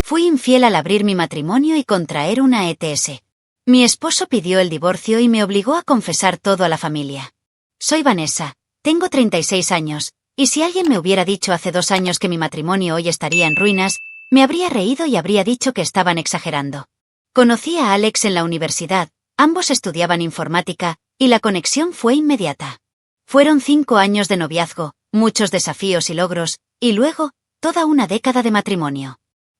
Fui infiel al abrir mi matrimonio y contraer una ETS. Mi esposo pidió el divorcio y me obligó a confesar todo a la familia. Soy Vanessa, tengo 36 años, y si alguien me hubiera dicho hace 2 años que mi matrimonio hoy estaría en ruinas, me habría reído y habría dicho que estaban exagerando. Conocí a Alex en la universidad, ambos estudiaban informática, y la conexión fue inmediata. Fueron 5 años de noviazgo, muchos desafíos y logros, y luego, toda una década de matrimonio.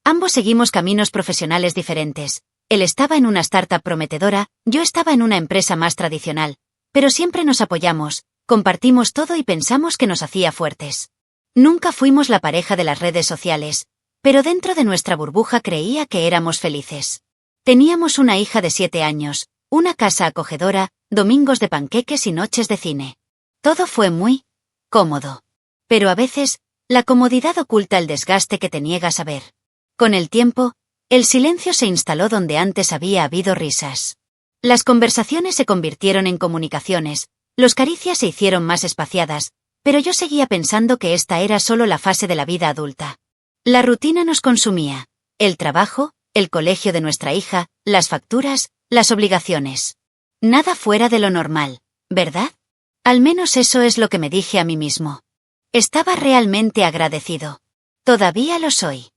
Ambos seguimos caminos profesionales diferentes. Él estaba en una startup prometedora, yo estaba en una empresa más tradicional, pero siempre nos apoyamos, compartimos todo y pensamos que nos hacía fuertes. Nunca fuimos la pareja de las redes sociales, pero dentro de nuestra burbuja creía que éramos felices. Teníamos una hija de 7 años, una casa acogedora, domingos de panqueques y noches de cine. Todo fue muy cómodo. Pero a veces, la comodidad oculta el desgaste que te niegas a ver. Con el tiempo, el silencio se instaló donde antes había habido risas. Las conversaciones se convirtieron en comunicaciones, los caricias se hicieron más espaciadas, pero yo seguía pensando que esta era solo la fase de la vida adulta. La rutina nos consumía, el trabajo, el colegio de nuestra hija, las facturas, las obligaciones. Nada fuera de lo normal, ¿verdad? Al menos eso es lo que me dije a mí mismo. Estaba realmente agradecido. Todavía lo soy.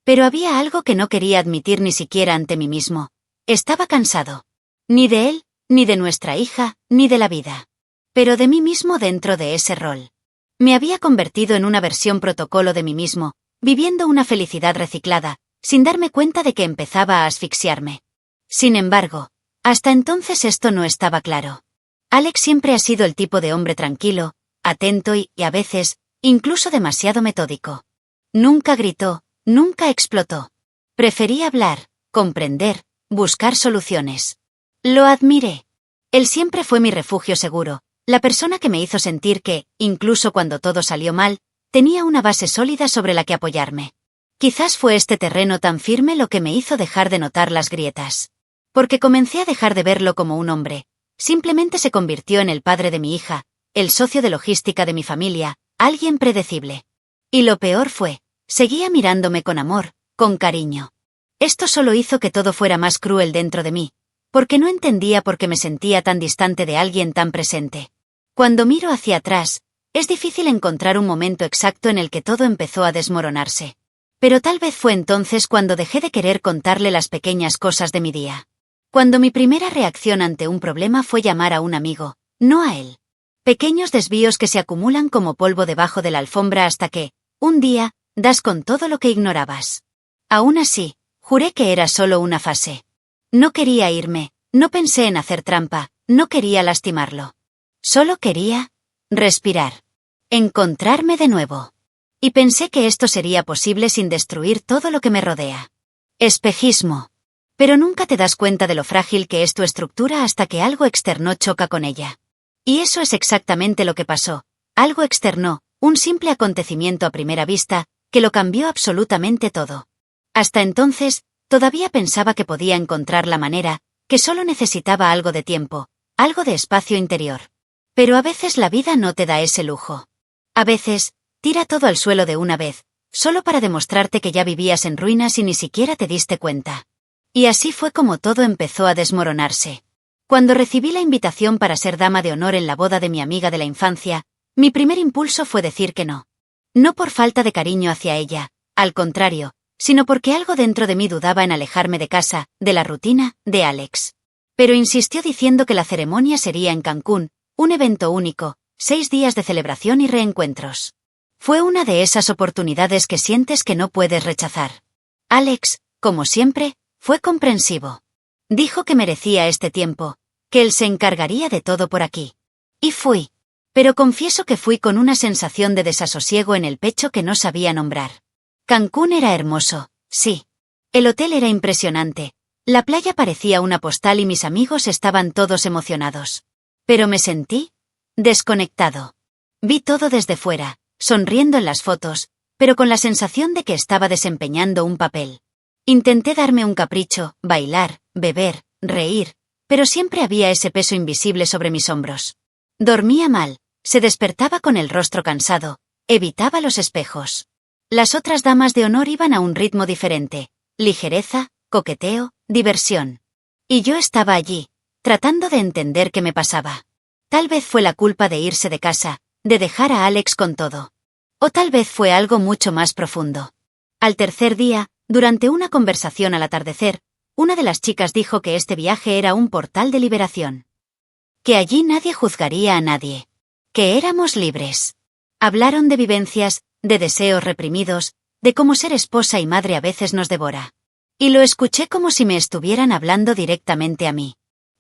Pero había algo que no quería admitir ni siquiera ante mí mismo. Estaba cansado. Ni de él, ni de nuestra hija, ni de la vida. Pero de mí mismo dentro de ese rol. Me había convertido en una versión protocolo de mí mismo, viviendo una felicidad reciclada, sin darme cuenta de que empezaba a asfixiarme. Sin embargo, hasta entonces esto no estaba claro. Alex siempre ha sido el tipo de hombre tranquilo, atento y, a veces, incluso demasiado metódico. Nunca gritó. Nunca explotó. Prefería hablar, comprender, buscar soluciones. Lo admiré. Él siempre fue mi refugio seguro, la persona que me hizo sentir que, incluso cuando todo salió mal, tenía una base sólida sobre la que apoyarme. Quizás fue este terreno tan firme lo que me hizo dejar de notar las grietas. Porque comencé a dejar de verlo como un hombre. Simplemente se convirtió en el padre de mi hija, el socio de logística de mi familia, alguien predecible. Y lo peor fue, seguía mirándome con amor, con cariño. Esto solo hizo que todo fuera más cruel dentro de mí, porque no entendía por qué me sentía tan distante de alguien tan presente. Cuando miro hacia atrás, es difícil encontrar un momento exacto en el que todo empezó a desmoronarse. Pero tal vez fue entonces cuando dejé de querer contarle las pequeñas cosas de mi día. Cuando mi primera reacción ante un problema fue llamar a un amigo, no a él. Pequeños desvíos que se acumulan como polvo debajo de la alfombra hasta que, un día, das con todo lo que ignorabas. Aún así, juré que era solo una fase. No quería irme, no pensé en hacer trampa, no quería lastimarlo. Solo quería respirar. Encontrarme de nuevo. Y pensé que esto sería posible sin destruir todo lo que me rodea. Espejismo. Pero nunca te das cuenta de lo frágil que es tu estructura hasta que algo externo choca con ella. Y eso es exactamente lo que pasó. Algo externo, un simple acontecimiento a primera vista, que lo cambió absolutamente todo. Hasta entonces, todavía pensaba que podía encontrar la manera, que solo necesitaba algo de tiempo, algo de espacio interior. Pero a veces la vida no te da ese lujo. A veces, tira todo al suelo de una vez, solo para demostrarte que ya vivías en ruinas y ni siquiera te diste cuenta. Y así fue como todo empezó a desmoronarse. Cuando recibí la invitación para ser dama de honor en la boda de mi amiga de la infancia, mi primer impulso fue decir que no. No por falta de cariño hacia ella, al contrario, sino porque algo dentro de mí dudaba en alejarme de casa, de la rutina, de Alex. Pero insistió diciendo que la ceremonia sería en Cancún, un evento único, 6 días de celebración y reencuentros. Fue una de esas oportunidades que sientes que no puedes rechazar. Alex, como siempre, fue comprensivo. Dijo que merecía este tiempo, que él se encargaría de todo por aquí. Y fui. Pero confieso que fui con una sensación de desasosiego en el pecho que no sabía nombrar. Cancún era hermoso, sí. El hotel era impresionante. La playa parecía una postal y mis amigos estaban todos emocionados. Pero me sentí desconectado. Vi todo desde fuera, sonriendo en las fotos, pero con la sensación de que estaba desempeñando un papel. Intenté darme un capricho, bailar, beber, reír, pero siempre había ese peso invisible sobre mis hombros. Dormía mal, se despertaba con el rostro cansado, evitaba los espejos. Las otras damas de honor iban a un ritmo diferente, ligereza, coqueteo, diversión. Y yo estaba allí, tratando de entender qué me pasaba. Tal vez fue la culpa de irse de casa, de dejar a Alex con todo. O tal vez fue algo mucho más profundo. Al tercer día, durante una conversación al atardecer, una de las chicas dijo que este viaje era un portal de liberación. Que allí nadie juzgaría a nadie. Que éramos libres. Hablaron de vivencias, de deseos reprimidos, de cómo ser esposa y madre a veces nos devora. Y lo escuché como si me estuvieran hablando directamente a mí.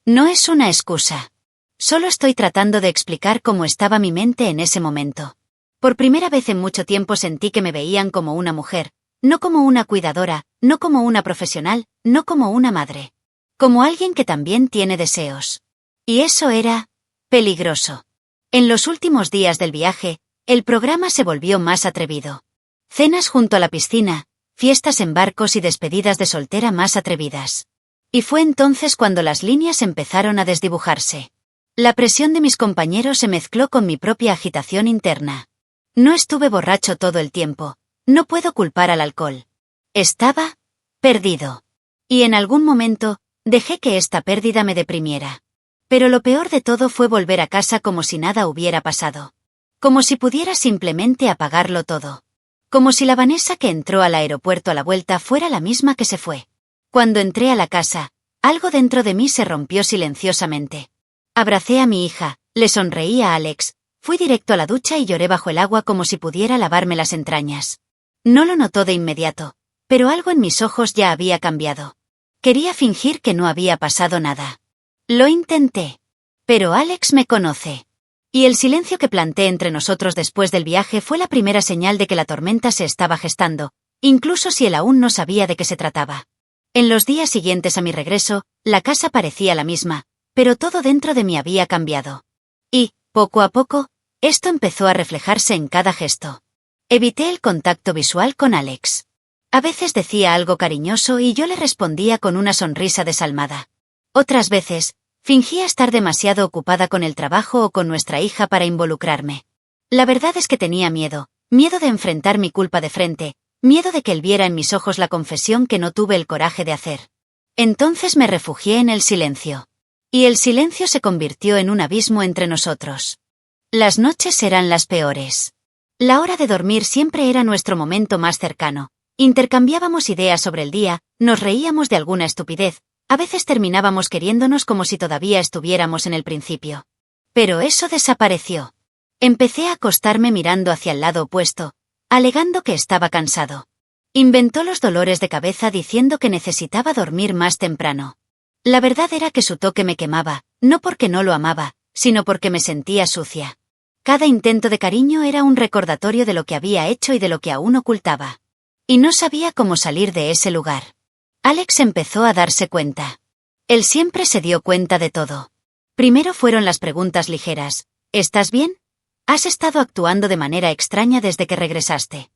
No es una excusa. Solo estoy tratando de explicar cómo estaba mi mente en ese momento. Por primera vez en mucho tiempo sentí que me veían como una mujer, no como una cuidadora, no como una profesional, no como una madre. Como alguien que también tiene deseos. Y eso era peligroso. En los últimos días del viaje, el programa se volvió más atrevido. Cenas junto a la piscina, fiestas en barcos y despedidas de soltera más atrevidas. Y fue entonces cuando las líneas empezaron a desdibujarse. La presión de mis compañeros se mezcló con mi propia agitación interna. No estuve borracho todo el tiempo. No puedo culpar al alcohol. Estaba perdido. Y en algún momento, dejé que esta pérdida me deprimiera. Pero lo peor de todo fue volver a casa como si nada hubiera pasado. Como si pudiera simplemente apagarlo todo. Como si la Vanessa que entró al aeropuerto a la vuelta fuera la misma que se fue. Cuando entré a la casa, algo dentro de mí se rompió silenciosamente. Abracé a mi hija, le sonreí a Alex, fui directo a la ducha y lloré bajo el agua como si pudiera lavarme las entrañas. No lo notó de inmediato, pero algo en mis ojos ya había cambiado. Quería fingir que no había pasado nada. Lo intenté. Pero Alex me conoce. Y el silencio que planté entre nosotros después del viaje fue la primera señal de que la tormenta se estaba gestando, incluso si él aún no sabía de qué se trataba. En los días siguientes a mi regreso, la casa parecía la misma, pero todo dentro de mí había cambiado. Y, poco a poco, esto empezó a reflejarse en cada gesto. Evité el contacto visual con Alex. A veces decía algo cariñoso y yo le respondía con una sonrisa desalmada. Otras veces, fingía estar demasiado ocupada con el trabajo o con nuestra hija para involucrarme. La verdad es que tenía miedo de enfrentar mi culpa de frente, miedo de que él viera en mis ojos la confesión que no tuve el coraje de hacer. Entonces me refugié en el silencio. Y el silencio se convirtió en un abismo entre nosotros. Las noches eran las peores. La hora de dormir siempre era nuestro momento más cercano. Intercambiábamos ideas sobre el día, nos reíamos de alguna estupidez, a veces terminábamos queriéndonos como si todavía estuviéramos en el principio. Pero eso desapareció. Empecé a acostarme mirando hacia el lado opuesto, alegando que estaba cansado. Inventó los dolores de cabeza diciendo que necesitaba dormir más temprano. La verdad era que su toque me quemaba, no porque no lo amaba, sino porque me sentía sucia. Cada intento de cariño era un recordatorio de lo que había hecho y de lo que aún ocultaba. Y no sabía cómo salir de ese lugar. Alex empezó a darse cuenta. Él siempre se dio cuenta de todo. Primero fueron las preguntas ligeras. ¿Estás bien? ¿Has estado actuando de manera extraña desde que regresaste?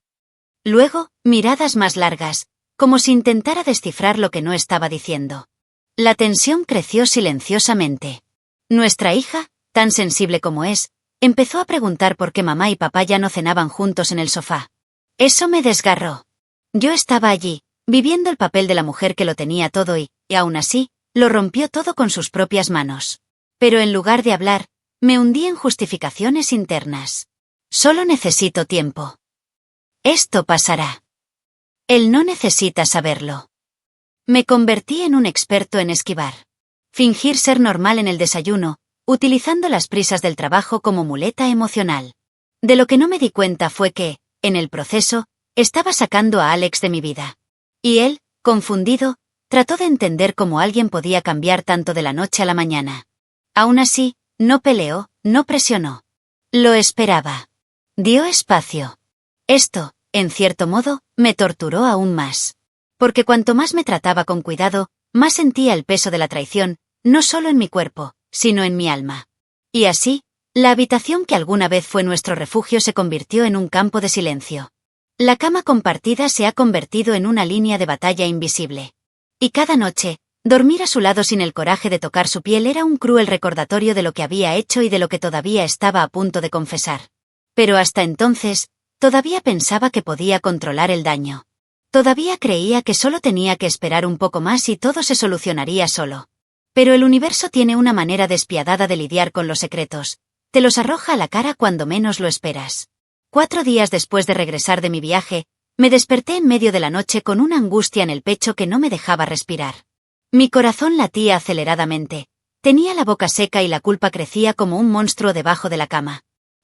Luego, miradas más largas, como si intentara descifrar lo que no estaba diciendo. La tensión creció silenciosamente. Nuestra hija, tan sensible como es, empezó a preguntar por qué mamá y papá ya no cenaban juntos en el sofá. Eso me desgarró. Yo estaba allí, viviendo el papel de la mujer que lo tenía todo y aún así, lo rompió todo con sus propias manos. Pero en lugar de hablar, me hundí en justificaciones internas. Solo necesito tiempo. Esto pasará. Él no necesita saberlo. Me convertí en un experto en esquivar. Fingir ser normal en el desayuno, utilizando las prisas del trabajo como muleta emocional. De lo que no me di cuenta fue que, en el proceso, estaba sacando a Alex de mi vida. Y él, confundido, trató de entender cómo alguien podía cambiar tanto de la noche a la mañana. Aún así, no peleó, no presionó. Lo esperaba. Dio espacio. Esto, en cierto modo, me torturó aún más. Porque cuanto más me trataba con cuidado, más sentía el peso de la traición, no solo en mi cuerpo, sino en mi alma. Y así, la habitación que alguna vez fue nuestro refugio se convirtió en un campo de silencio. La cama compartida se ha convertido en una línea de batalla invisible. Y cada noche, dormir a su lado sin el coraje de tocar su piel era un cruel recordatorio de lo que había hecho y de lo que todavía estaba a punto de confesar. Pero hasta entonces, todavía pensaba que podía controlar el daño. Todavía creía que solo tenía que esperar un poco más y todo se solucionaría solo. Pero el universo tiene una manera despiadada de lidiar con los secretos. Te los arroja a la cara cuando menos lo esperas. 4 días después de regresar de mi viaje, me desperté en medio de la noche con una angustia en el pecho que no me dejaba respirar. Mi corazón latía aceleradamente. Tenía la boca seca y la culpa crecía como un monstruo debajo de la cama.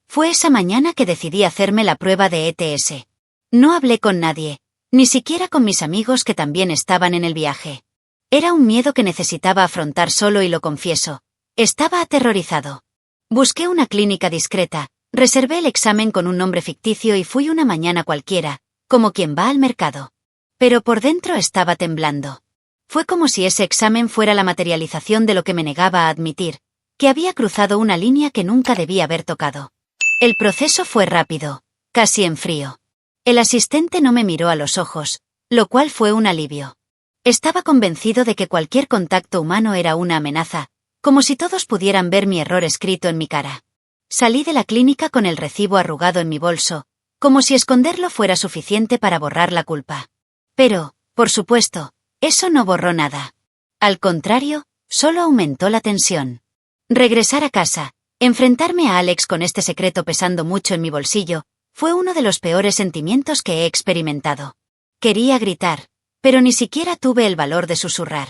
Fue esa mañana que decidí hacerme la prueba de ETS. No hablé con nadie, ni siquiera con mis amigos que también estaban en el viaje. Era un miedo que necesitaba afrontar solo y lo confieso. Estaba aterrorizado. Busqué una clínica discreta, reservé el examen con un nombre ficticio y fui una mañana cualquiera, como quien va al mercado. Pero por dentro estaba temblando. Fue como si ese examen fuera la materialización de lo que me negaba a admitir, que había cruzado una línea que nunca debía haber tocado. El proceso fue rápido, casi en frío. El asistente no me miró a los ojos, lo cual fue un alivio. Estaba convencido de que cualquier contacto humano era una amenaza, como si todos pudieran ver mi error escrito en mi cara. Salí de la clínica con el recibo arrugado en mi bolso, como si esconderlo fuera suficiente para borrar la culpa. Pero, por supuesto, eso no borró nada. Al contrario, solo aumentó la tensión. Regresar a casa, enfrentarme a Alex con este secreto pesando mucho en mi bolsillo, fue uno de los peores sentimientos que he experimentado. Quería gritar, pero ni siquiera tuve el valor de susurrar.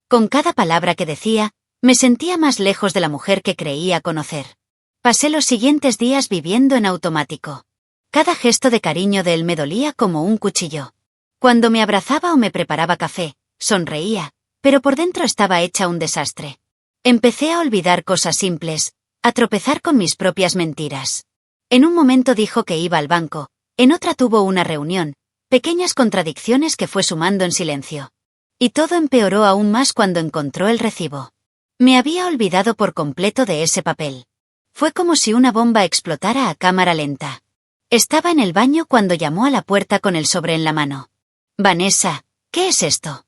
Con cada palabra que decía, me sentía más lejos de la mujer que creía conocer. Pasé los siguientes días viviendo en automático. Cada gesto de cariño de él me dolía como un cuchillo. Cuando me abrazaba o me preparaba café, sonreía, pero por dentro estaba hecha un desastre. Empecé a olvidar cosas simples, a tropezar con mis propias mentiras. En un momento dijo que iba al banco, en otra tuvo una reunión, pequeñas contradicciones que fue sumando en silencio. Y todo empeoró aún más cuando encontró el recibo. Me había olvidado por completo de ese papel. Fue como si una bomba explotara a cámara lenta. Estaba en el baño cuando llamó a la puerta con el sobre en la mano. Vanessa, ¿qué es esto?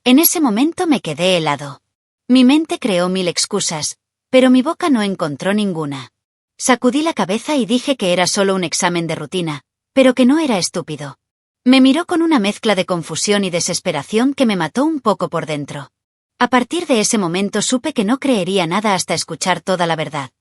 En ese momento me quedé helado. Mi mente creó 1000 excusas, pero mi boca no encontró ninguna. Sacudí la cabeza y dije que era solo un examen de rutina, pero que no era estúpido. Me miró con una mezcla de confusión y desesperación que me mató un poco por dentro. A partir de ese momento supe que no creería nada hasta escuchar toda la verdad.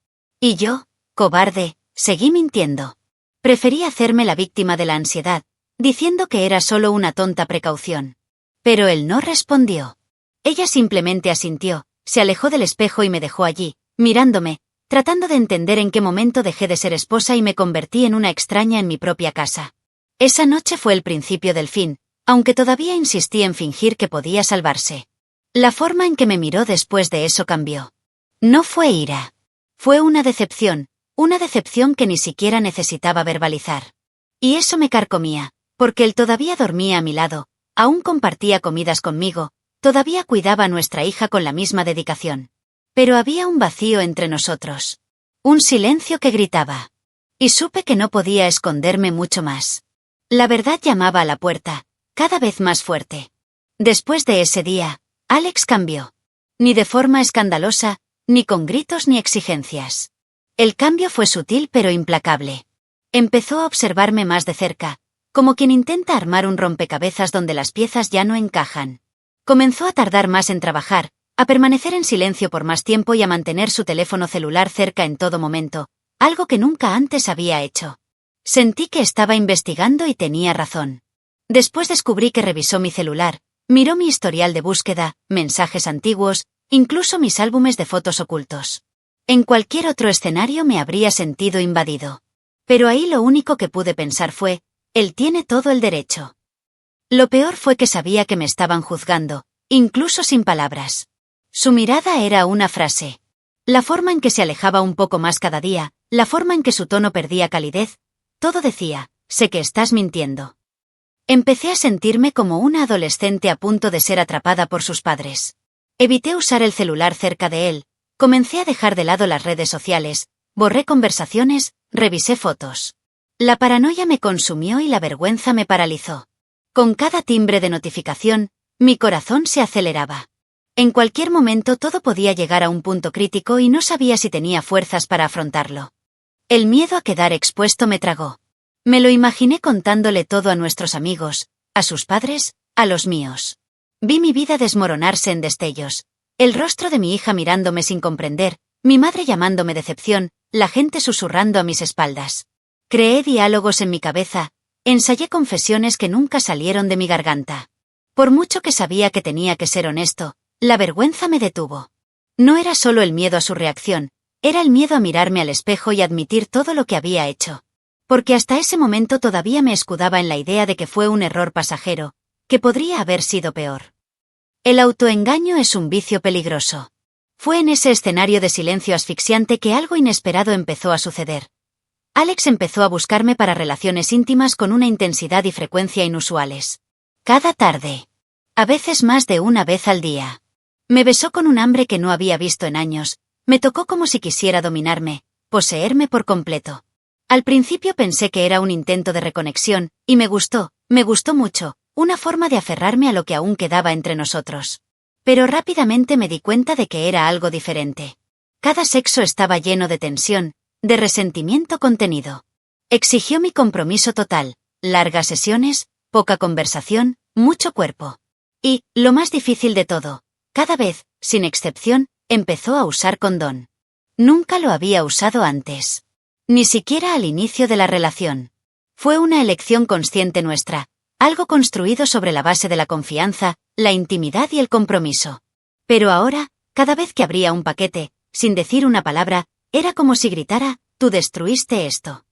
Y yo, cobarde, seguí mintiendo. Preferí hacerme la víctima de la ansiedad, diciendo que era solo una tonta precaución. Pero él no respondió. Ella simplemente asintió, se alejó del espejo y me dejó allí, mirándome, tratando de entender en qué momento dejé de ser esposa y me convertí en una extraña en mi propia casa. Esa noche fue el principio del fin, aunque todavía insistí en fingir que podía salvarse. La forma en que me miró después de eso cambió. No fue ira. Fue una decepción que ni siquiera necesitaba verbalizar. Y eso me carcomía, porque él todavía dormía a mi lado, aún compartía comidas conmigo, todavía cuidaba a nuestra hija con la misma dedicación. Pero había un vacío entre nosotros. Un silencio que gritaba. Y supe que no podía esconderme mucho más. La verdad llamaba a la puerta, cada vez más fuerte. Después de ese día, Alex cambió. Ni de forma escandalosa, ni con gritos ni exigencias. El cambio fue sutil pero implacable. Empezó a observarme más de cerca, como quien intenta armar un rompecabezas donde las piezas ya no encajan. Comenzó a tardar más en trabajar, a permanecer en silencio por más tiempo y a mantener su teléfono celular cerca en todo momento, algo que nunca antes había hecho. Sentí que estaba investigando y tenía razón. Después descubrí que revisó mi celular, miró mi historial de búsqueda, mensajes antiguos, incluso mis álbumes de fotos ocultos. En cualquier otro escenario me habría sentido invadido. Pero ahí lo único que pude pensar fue, él tiene todo el derecho. Lo peor fue que sabía que me estaban juzgando, incluso sin palabras. Su mirada era una frase. La forma en que se alejaba un poco más cada día, la forma en que su tono perdía calidez, todo decía, sé que estás mintiendo. Empecé a sentirme como una adolescente a punto de ser atrapada por sus padres. Evité usar el celular cerca de él, comencé a dejar de lado las redes sociales, borré conversaciones, revisé fotos. La paranoia me consumió y la vergüenza me paralizó. Con cada timbre de notificación, mi corazón se aceleraba. En cualquier momento todo podía llegar a un punto crítico y no sabía si tenía fuerzas para afrontarlo. El miedo a quedar expuesto me tragó. Me lo imaginé contándole todo a nuestros amigos, a sus padres, a los míos. Vi mi vida desmoronarse en destellos. El rostro de mi hija mirándome sin comprender, mi madre llamándome decepción, la gente susurrando a mis espaldas. Creé diálogos en mi cabeza, ensayé confesiones que nunca salieron de mi garganta. Por mucho que sabía que tenía que ser honesto, la vergüenza me detuvo. No era solo el miedo a su reacción, era el miedo a mirarme al espejo y admitir todo lo que había hecho. Porque hasta ese momento todavía me escudaba en la idea de que fue un error pasajero, que podría haber sido peor. El autoengaño es un vicio peligroso. Fue en ese escenario de silencio asfixiante que algo inesperado empezó a suceder. Alex empezó a buscarme para relaciones íntimas con una intensidad y frecuencia inusuales. Cada tarde. A veces más de una vez al día. Me besó con un hambre que no había visto en años, me tocó como si quisiera dominarme, poseerme por completo. Al principio pensé que era un intento de reconexión, y me gustó mucho, una forma de aferrarme a lo que aún quedaba entre nosotros. Pero rápidamente me di cuenta de que era algo diferente. Cada sexo estaba lleno de tensión, de resentimiento contenido. Exigió mi compromiso total, largas sesiones, poca conversación, mucho cuerpo. Y, lo más difícil de todo, cada vez, sin excepción, empezó a usar condón. Nunca lo había usado antes. Ni siquiera al inicio de la relación. Fue una elección consciente nuestra, algo construido sobre la base de la confianza, la intimidad y el compromiso. Pero ahora, cada vez que abría un paquete, sin decir una palabra, era como si gritara, «Tú destruiste esto».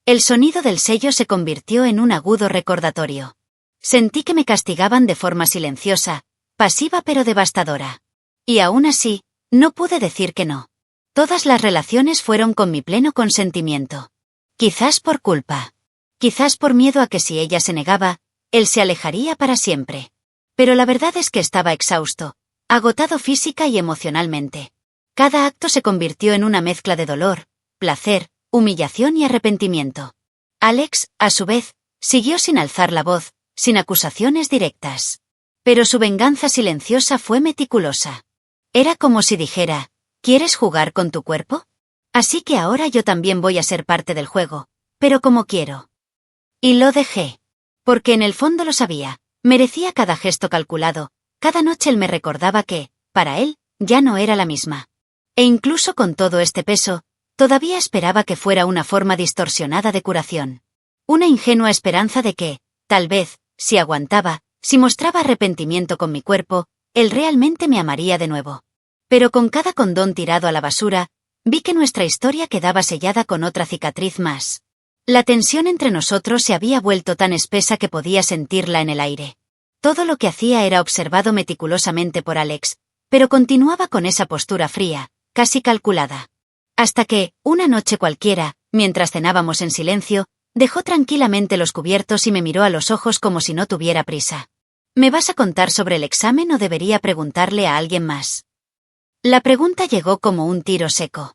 El sonido del sello se convirtió en un agudo recordatorio. Sentí que me castigaban de forma silenciosa, pasiva pero devastadora. Y aún así, no pude decir que no. Todas las relaciones fueron con mi pleno consentimiento. Quizás por culpa. Quizás por miedo a que si ella se negaba, él se alejaría para siempre. Pero la verdad es que estaba exhausto, agotado física y emocionalmente. Cada acto se convirtió en una mezcla de dolor, placer, humillación y arrepentimiento. Alex, a su vez, siguió sin alzar la voz, sin acusaciones directas. Pero su venganza silenciosa fue meticulosa. Era como si dijera, ¿quieres jugar con tu cuerpo? Así que ahora yo también voy a ser parte del juego, pero como quiero. Y lo dejé. Porque en el fondo lo sabía, merecía cada gesto calculado, cada noche él me recordaba que, para él, ya no era la misma. E incluso con todo este peso, todavía esperaba que fuera una forma distorsionada de curación. Una ingenua esperanza de que, tal vez, si aguantaba, si mostraba arrepentimiento con mi cuerpo, él realmente me amaría de nuevo. Pero con cada condón tirado a la basura, vi que nuestra historia quedaba sellada con otra cicatriz más. La tensión entre nosotros se había vuelto tan espesa que podía sentirla en el aire. Todo lo que hacía era observado meticulosamente por Alex, pero continuaba con esa postura fría, casi calculada. Hasta que, una noche cualquiera, mientras cenábamos en silencio, dejó tranquilamente los cubiertos y me miró a los ojos como si no tuviera prisa. ¿Me vas a contar sobre el examen o debería preguntarle a alguien más? La pregunta llegó como un tiro seco.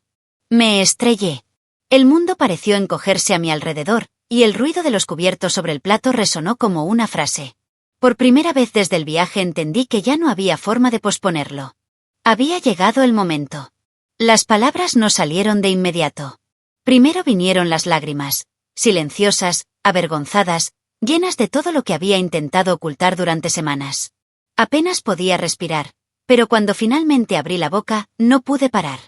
Me estrellé. El mundo pareció encogerse a mi alrededor, y el ruido de los cubiertos sobre el plato resonó como una frase. Por primera vez desde el viaje entendí que ya no había forma de posponerlo. Había llegado el momento. Las palabras no salieron de inmediato. Primero vinieron las lágrimas, silenciosas, avergonzadas, llenas de todo lo que había intentado ocultar durante semanas. Apenas podía respirar, pero cuando finalmente abrí la boca, no pude parar.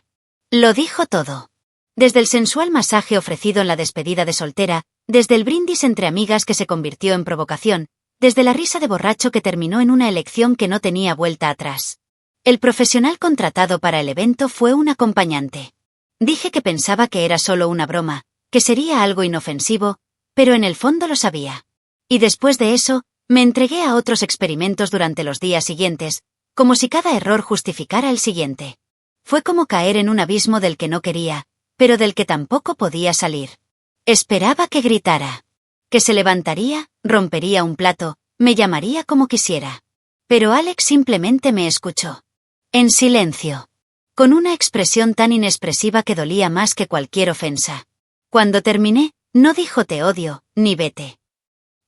Lo dijo todo. Desde el sensual masaje ofrecido en la despedida de soltera, desde el brindis entre amigas que se convirtió en provocación, desde la risa de borracho que terminó en una elección que no tenía vuelta atrás. El profesional contratado para el evento fue un acompañante. Dije que pensaba que era solo una broma, que sería algo inofensivo, pero en el fondo lo sabía. Y después de eso, me entregué a otros experimentos durante los días siguientes, como si cada error justificara el siguiente. Fue como caer en un abismo del que no quería, pero del que tampoco podía salir. Esperaba que gritara. Que se levantaría, rompería un plato, me llamaría como quisiera. Pero Alex simplemente me escuchó. En silencio. Con una expresión tan inexpresiva que dolía más que cualquier ofensa. Cuando terminé, no dijo te odio, ni vete.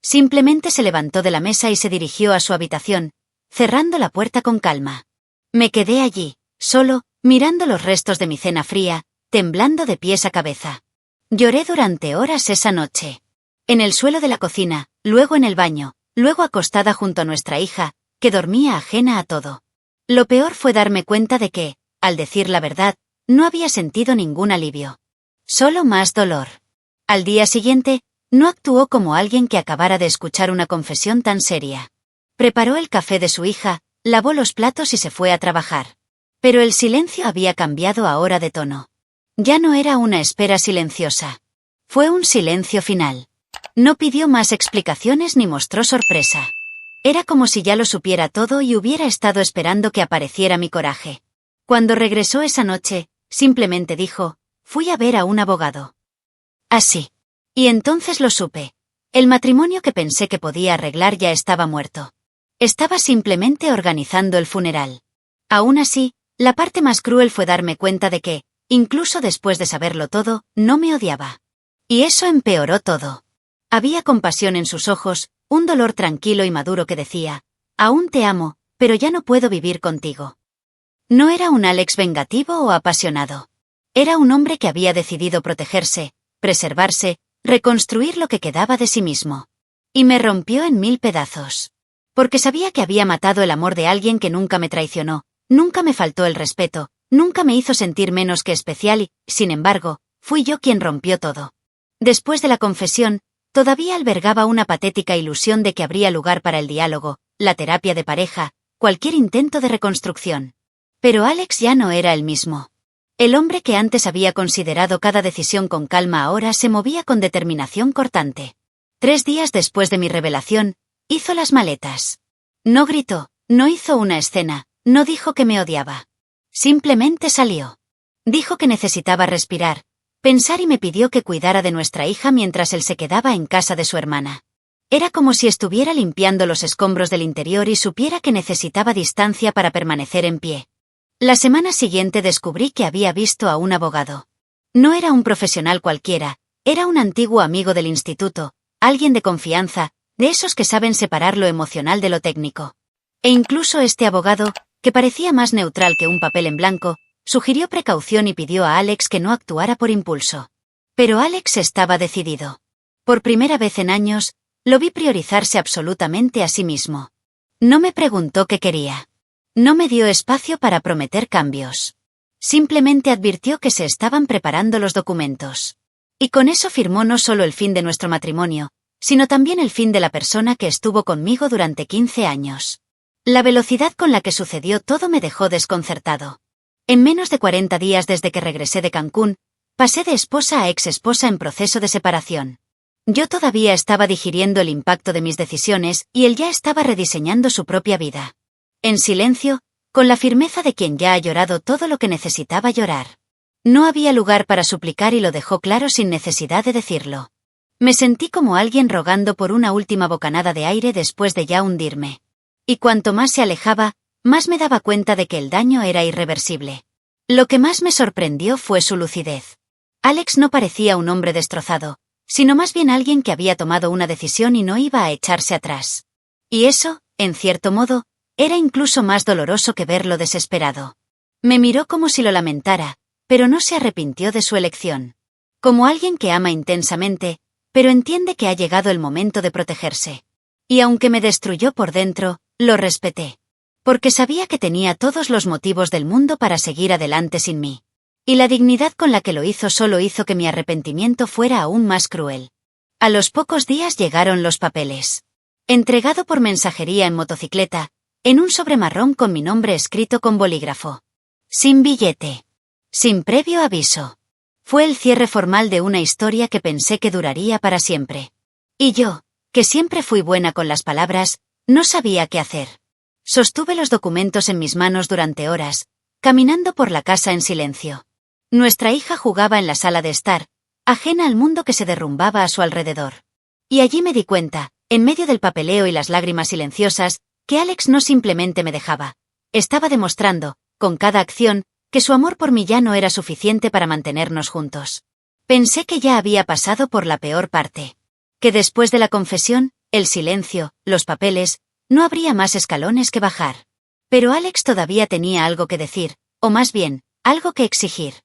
Simplemente se levantó de la mesa y se dirigió a su habitación, cerrando la puerta con calma. Me quedé allí, solo, mirando los restos de mi cena fría, temblando de pies a cabeza. Lloré durante horas esa noche. En el suelo de la cocina, luego en el baño, luego acostada junto a nuestra hija, que dormía ajena a todo. Lo peor fue darme cuenta de que, al decir la verdad, no había sentido ningún alivio. Solo más dolor. Al día siguiente, no actuó como alguien que acabara de escuchar una confesión tan seria. Preparó el café de su hija, lavó los platos y se fue a trabajar. Pero el silencio había cambiado ahora de tono. Ya no era una espera silenciosa. Fue un silencio final. No pidió más explicaciones ni mostró sorpresa. Era como si ya lo supiera todo y hubiera estado esperando que apareciera mi coraje. Cuando regresó esa noche, simplemente dijo, fui a ver a un abogado. Así. Y entonces lo supe. El matrimonio que pensé que podía arreglar ya estaba muerto. Estaba simplemente organizando el funeral. Aún así, la parte más cruel fue darme cuenta de que, incluso después de saberlo todo, no me odiaba. Y eso empeoró todo. Había compasión en sus ojos, un dolor tranquilo y maduro que decía, aún te amo, pero ya no puedo vivir contigo. No era un Alex vengativo o apasionado. Era un hombre que había decidido protegerse, preservarse, reconstruir lo que quedaba de sí mismo. Y me rompió en 1000 pedazos. Porque sabía que había matado el amor de alguien que nunca me traicionó, nunca me faltó el respeto, nunca me hizo sentir menos que especial y, sin embargo, fui yo quien rompió todo. Después de la confesión, todavía albergaba una patética ilusión de que habría lugar para el diálogo, la terapia de pareja, cualquier intento de reconstrucción. Pero Alex ya no era el mismo. El hombre que antes había considerado cada decisión con calma ahora se movía con determinación cortante. 3 días después de mi revelación, hizo las maletas. No gritó, no hizo una escena, no dijo que me odiaba. Simplemente salió. Dijo que necesitaba respirar, pensar y me pidió que cuidara de nuestra hija mientras él se quedaba en casa de su hermana. Era como si estuviera limpiando los escombros del interior y supiera que necesitaba distancia para permanecer en pie. La semana siguiente descubrí que había visto a un abogado. No era un profesional cualquiera, era un antiguo amigo del instituto, alguien de confianza, de esos que saben separar lo emocional de lo técnico. E incluso este abogado, que parecía más neutral que un papel en blanco, sugirió precaución y pidió a Alex que no actuara por impulso. Pero Alex estaba decidido. Por primera vez en años, lo vi priorizarse absolutamente a sí mismo. No me preguntó qué quería. No me dio espacio para prometer cambios. Simplemente advirtió que se estaban preparando los documentos. Y con eso firmó no solo el fin de nuestro matrimonio, sino también el fin de la persona que estuvo conmigo durante 15 años. La velocidad con la que sucedió todo me dejó desconcertado. En menos de 40 días desde que regresé de Cancún, pasé de esposa a ex-esposa en proceso de separación. Yo todavía estaba digiriendo el impacto de mis decisiones y él ya estaba rediseñando su propia vida. En silencio, con la firmeza de quien ya ha llorado todo lo que necesitaba llorar. No había lugar para suplicar y lo dejó claro sin necesidad de decirlo. Me sentí como alguien rogando por una última bocanada de aire después de ya hundirme. Y cuanto más se alejaba, más me daba cuenta de que el daño era irreversible. Lo que más me sorprendió fue su lucidez. Alex no parecía un hombre destrozado, sino más bien alguien que había tomado una decisión y no iba a echarse atrás. Y eso, en cierto modo, era incluso más doloroso que verlo desesperado. Me miró como si lo lamentara, pero no se arrepintió de su elección. Como alguien que ama intensamente, pero entiende que ha llegado el momento de protegerse. Y aunque me destruyó por dentro, lo respeté. Porque sabía que tenía todos los motivos del mundo para seguir adelante sin mí. Y la dignidad con la que lo hizo solo hizo que mi arrepentimiento fuera aún más cruel. A los pocos días llegaron los papeles. Entregado por mensajería en motocicleta, en un sobre marrón con mi nombre escrito con bolígrafo. Sin billete. Sin previo aviso. Fue el cierre formal de una historia que pensé que duraría para siempre. Y yo, que siempre fui buena con las palabras, no sabía qué hacer. Sostuve los documentos en mis manos durante horas, caminando por la casa en silencio. Nuestra hija jugaba en la sala de estar, ajena al mundo que se derrumbaba a su alrededor. Y allí me di cuenta, en medio del papeleo y las lágrimas silenciosas, que Alex no simplemente me dejaba. Estaba demostrando, con cada acción, que su amor por mí ya no era suficiente para mantenernos juntos. Pensé que ya había pasado por la peor parte. Que después de la confesión, el silencio, los papeles, no habría más escalones que bajar. Pero Alex todavía tenía algo que decir, o más bien, algo que exigir.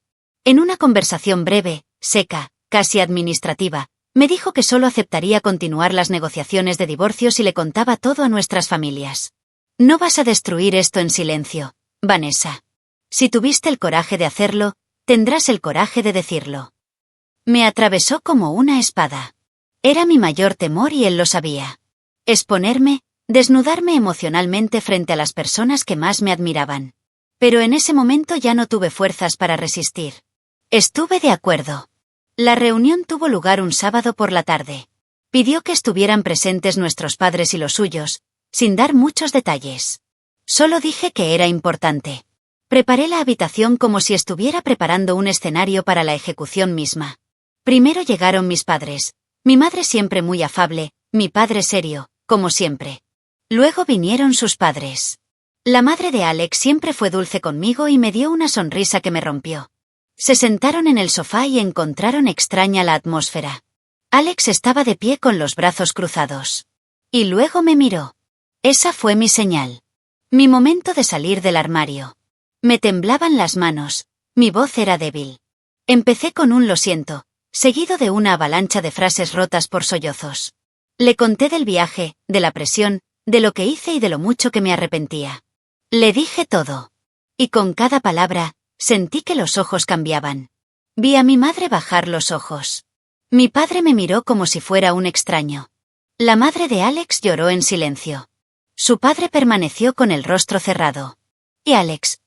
En una conversación breve, seca, casi administrativa, Me dijo que solo aceptaría continuar las negociaciones de divorcio si le contaba todo a nuestras familias. No vas a destruir esto en silencio, Vanessa. Si tuviste el coraje de hacerlo, tendrás el coraje de decirlo. Me atravesó como una espada. Era mi mayor temor y él lo sabía. Exponerme, desnudarme emocionalmente frente a las personas que más me admiraban. Pero en ese momento ya no tuve fuerzas para resistir. Estuve de acuerdo. La reunión tuvo lugar un sábado por la tarde. Pidió que estuvieran presentes nuestros padres y los suyos, sin dar muchos detalles. Solo dije que era importante. Preparé la habitación como si estuviera preparando un escenario para la ejecución misma. Primero llegaron mis padres, mi madre siempre muy afable, mi padre serio, como siempre. Luego vinieron sus padres. La madre de Alex siempre fue dulce conmigo y me dio una sonrisa que me rompió. Se sentaron en el sofá y encontraron extraña la atmósfera. Alex estaba de pie con los brazos cruzados. Y luego me miró. Esa fue mi señal. Mi momento de salir del armario. Me temblaban las manos, mi voz era débil. Empecé con un lo siento, seguido de una avalancha de frases rotas por sollozos. Le conté del viaje, de la presión, de lo que hice y de lo mucho que me arrepentía. Le dije todo. Y con cada palabra, sentí que los ojos cambiaban. Vi a mi madre bajar los ojos. Mi padre me miró como si fuera un extraño. La madre de Alex lloró en silencio. Su padre permaneció con el rostro cerrado. Y Alex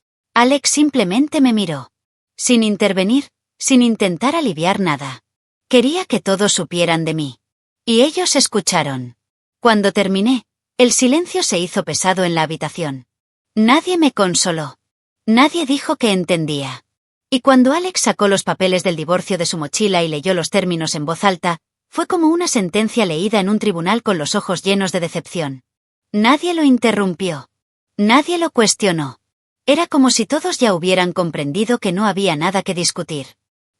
simplemente me miró. Sin intervenir, sin intentar aliviar nada. Quería que todos supieran de mí. Y ellos escucharon. Cuando terminé, el silencio se hizo pesado en la habitación. Nadie me consoló. Nadie dijo que entendía. Y cuando Alex sacó los papeles del divorcio de su mochila y leyó los términos en voz alta, fue como una sentencia leída en un tribunal con los ojos llenos de decepción. Nadie lo interrumpió. Nadie lo cuestionó. Era como si todos ya hubieran comprendido que no había nada que discutir.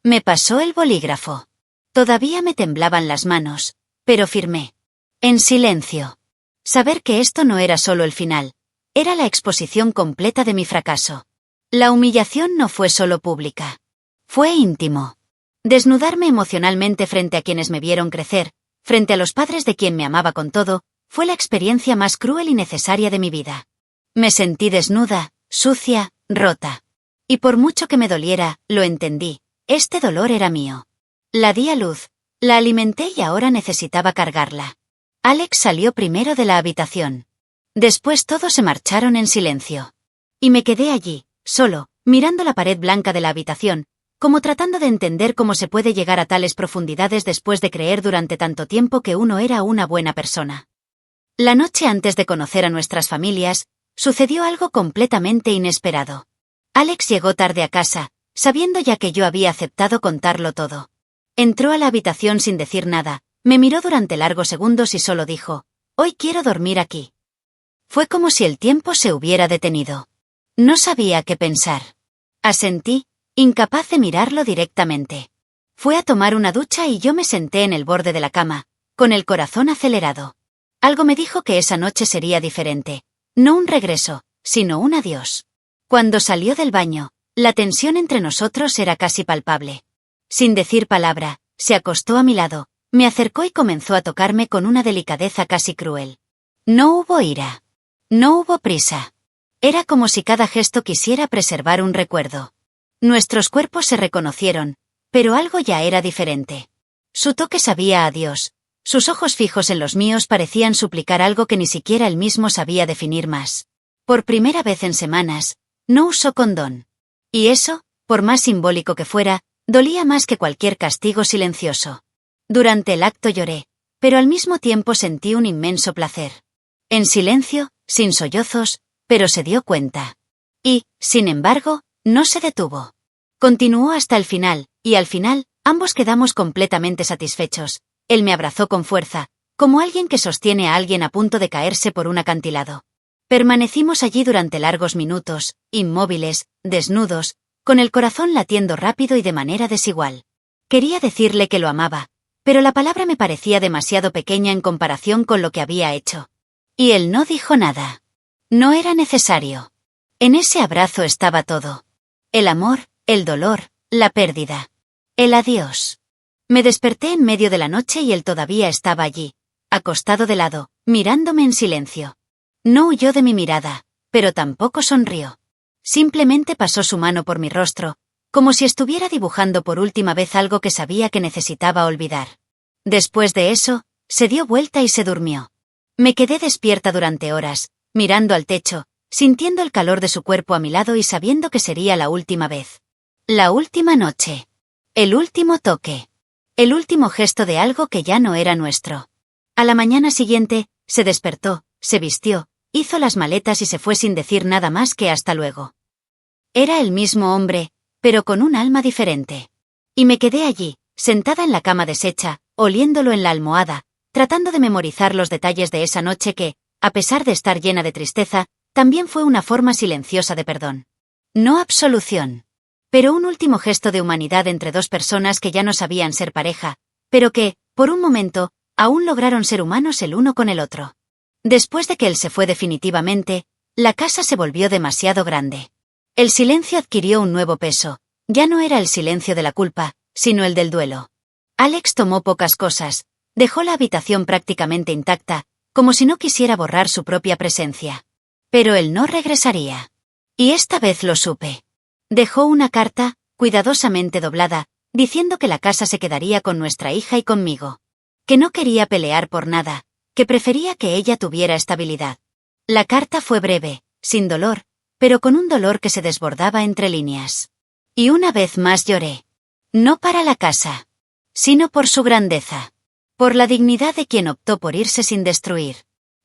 Me pasó el bolígrafo. Todavía me temblaban las manos, pero firmé. En silencio. Saber que esto no era solo el final, era la exposición completa de mi fracaso. La humillación no fue solo pública. Fue íntimo. Desnudarme emocionalmente frente a quienes me vieron crecer, frente a los padres de quien me amaba con todo, fue la experiencia más cruel y necesaria de mi vida. Me sentí desnuda, sucia, rota. Y por mucho que me doliera, lo entendí, este dolor era mío. La di a luz, la alimenté y ahora necesitaba cargarla. Alex salió primero de la habitación. Después todos se marcharon en silencio. Y me quedé allí, solo, mirando la pared blanca de la habitación, como tratando de entender cómo se puede llegar a tales profundidades después de creer durante tanto tiempo que uno era una buena persona. La noche antes de conocer a nuestras familias, sucedió algo completamente inesperado. Alex llegó tarde a casa, sabiendo ya que yo había aceptado contarlo todo. Entró a la habitación sin decir nada, me miró durante largos segundos y solo dijo, «Hoy quiero dormir aquí». Fue como si el tiempo se hubiera detenido. No sabía qué pensar. Asentí, incapaz de mirarlo directamente. Fue a tomar una ducha y yo me senté en el borde de la cama, con el corazón acelerado. Algo me dijo que esa noche sería diferente. No un regreso, sino un adiós. Cuando salió del baño, la tensión entre nosotros era casi palpable. Sin decir palabra, se acostó a mi lado, me acercó y comenzó a tocarme con una delicadeza casi cruel. No hubo ira. No hubo prisa. Era como si cada gesto quisiera preservar un recuerdo. Nuestros cuerpos se reconocieron, pero algo ya era diferente. Su toque sabía a Dios. Sus ojos fijos en los míos parecían suplicar algo que ni siquiera él mismo sabía definir más. Por primera vez en semanas, no usó condón. Y eso, por más simbólico que fuera, dolía más que cualquier castigo silencioso. Durante el acto lloré, pero al mismo tiempo sentí un inmenso placer. En silencio, sin sollozos, pero se dio cuenta. Y, sin embargo, no se detuvo. Continuó hasta el final, y al final, ambos quedamos completamente satisfechos. Él me abrazó con fuerza, como alguien que sostiene a alguien a punto de caerse por un acantilado. Permanecimos allí durante largos minutos, inmóviles, desnudos, con el corazón latiendo rápido y de manera desigual. Quería decirle que lo amaba, pero la palabra me parecía demasiado pequeña en comparación con lo que había hecho. Y él no dijo nada. No era necesario. En ese abrazo estaba todo. El amor, el dolor, la pérdida. El adiós. Me desperté en medio de la noche y él todavía estaba allí, acostado de lado, mirándome en silencio. No huyó de mi mirada, pero tampoco sonrió. Simplemente pasó su mano por mi rostro, como si estuviera dibujando por última vez algo que sabía que necesitaba olvidar. Después de eso, se dio vuelta y se durmió. Me quedé despierta durante horas, mirando al techo, sintiendo el calor de su cuerpo a mi lado y sabiendo que sería la última vez. La última noche. El último toque. El último gesto de algo que ya no era nuestro. A la mañana siguiente, se despertó, se vistió, hizo las maletas y se fue sin decir nada más que hasta luego. Era el mismo hombre, pero con un alma diferente. Y me quedé allí, sentada en la cama deshecha, oliéndolo en la almohada, tratando de memorizar los detalles de esa noche que, a pesar de estar llena de tristeza, también fue una forma silenciosa de perdón. No absolución. Pero un último gesto de humanidad entre dos personas que ya no sabían ser pareja, pero que, por un momento, aún lograron ser humanos el uno con el otro. Después de que él se fue definitivamente, la casa se volvió demasiado grande. El silencio adquirió un nuevo peso, ya no era el silencio de la culpa, sino el del duelo. Alex tomó pocas cosas, dejó la habitación prácticamente intacta, como si no quisiera borrar su propia presencia. Pero él no regresaría. Y esta vez lo supe. Dejó una carta, cuidadosamente doblada, diciendo que la casa se quedaría con nuestra hija y conmigo. Que no quería pelear por nada, que prefería que ella tuviera estabilidad. La carta fue breve, sin dolor, pero con un dolor que se desbordaba entre líneas. Y una vez más lloré. No para la casa, sino por su grandeza. Por la dignidad de quien optó por irse sin destruir.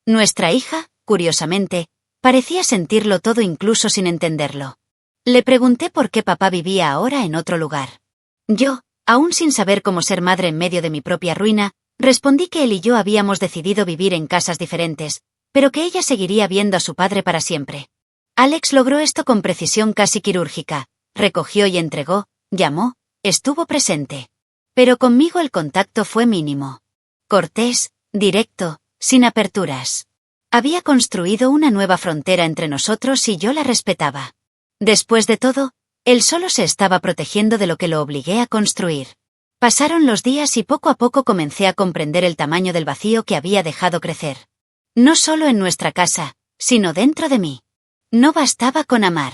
Nuestra hija, curiosamente, parecía sentirlo todo incluso sin entenderlo. Le pregunté por qué papá vivía ahora en otro lugar. Yo, aún sin saber cómo ser madre en medio de mi propia ruina, respondí que él y yo habíamos decidido vivir en casas diferentes, pero que ella seguiría viendo a su padre para siempre. Alex logró esto con precisión casi quirúrgica, recogió y entregó, llamó, estuvo presente. Pero conmigo el contacto fue mínimo. Cortés, directo, sin aperturas. Había construido una nueva frontera entre nosotros y yo la respetaba. Después de todo, él solo se estaba protegiendo de lo que lo obligué a construir. Pasaron los días y poco a poco comencé a comprender el tamaño del vacío que había dejado crecer. No solo en nuestra casa, sino dentro de mí. No bastaba con amar.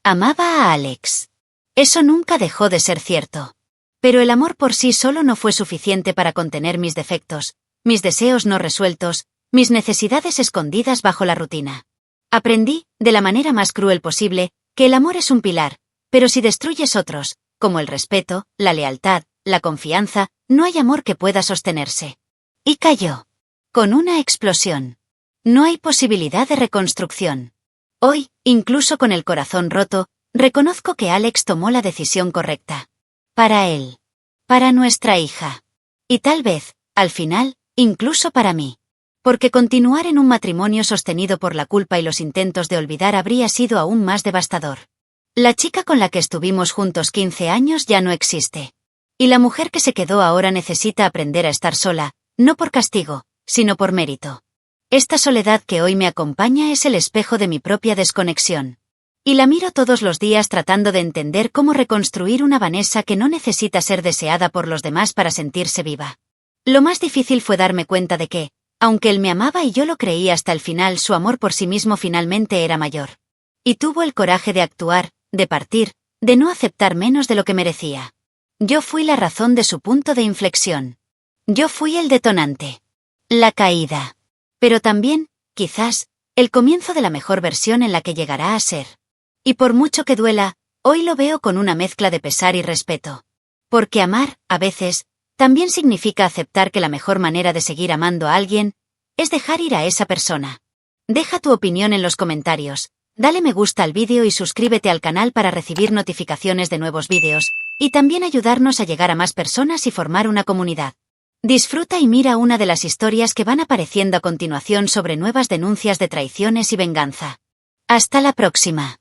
Amaba a Alex. Eso nunca dejó de ser cierto. Pero el amor por sí solo no fue suficiente para contener mis defectos, mis deseos no resueltos, mis necesidades escondidas bajo la rutina. Aprendí, de la manera más cruel posible, que el amor es un pilar, pero si destruyes otros, como el respeto, la lealtad, la confianza, no hay amor que pueda sostenerse. Y cayó. Con una explosión. No hay posibilidad de reconstrucción. Hoy, incluso con el corazón roto, reconozco que Alex tomó la decisión correcta. Para él. Para nuestra hija. Y tal vez, al final, incluso para mí. Porque continuar en un matrimonio sostenido por la culpa y los intentos de olvidar habría sido aún más devastador. La chica con la que estuvimos juntos 15 años ya no existe. Y la mujer que se quedó ahora necesita aprender a estar sola, no por castigo, sino por mérito. Esta soledad que hoy me acompaña es el espejo de mi propia desconexión. Y la miro todos los días tratando de entender cómo reconstruir una Vanessa que no necesita ser deseada por los demás para sentirse viva. Lo más difícil fue darme cuenta de que, aunque él me amaba y yo lo creí hasta el final, su amor por sí mismo finalmente era mayor. Y tuvo el coraje de actuar, de partir, de no aceptar menos de lo que merecía. Yo fui la razón de su punto de inflexión. Yo fui el detonante. La caída. Pero también, quizás, el comienzo de la mejor versión en la que llegará a ser. Y por mucho que duela, hoy lo veo con una mezcla de pesar y respeto. Porque amar, a veces, también significa aceptar que la mejor manera de seguir amando a alguien es dejar ir a esa persona. Deja tu opinión en los comentarios, dale me gusta al vídeo y suscríbete al canal para recibir notificaciones de nuevos vídeos, y también ayudarnos a llegar a más personas y formar una comunidad. Disfruta y mira una de las historias que van apareciendo a continuación sobre nuevas denuncias de traiciones y venganza. Hasta la próxima.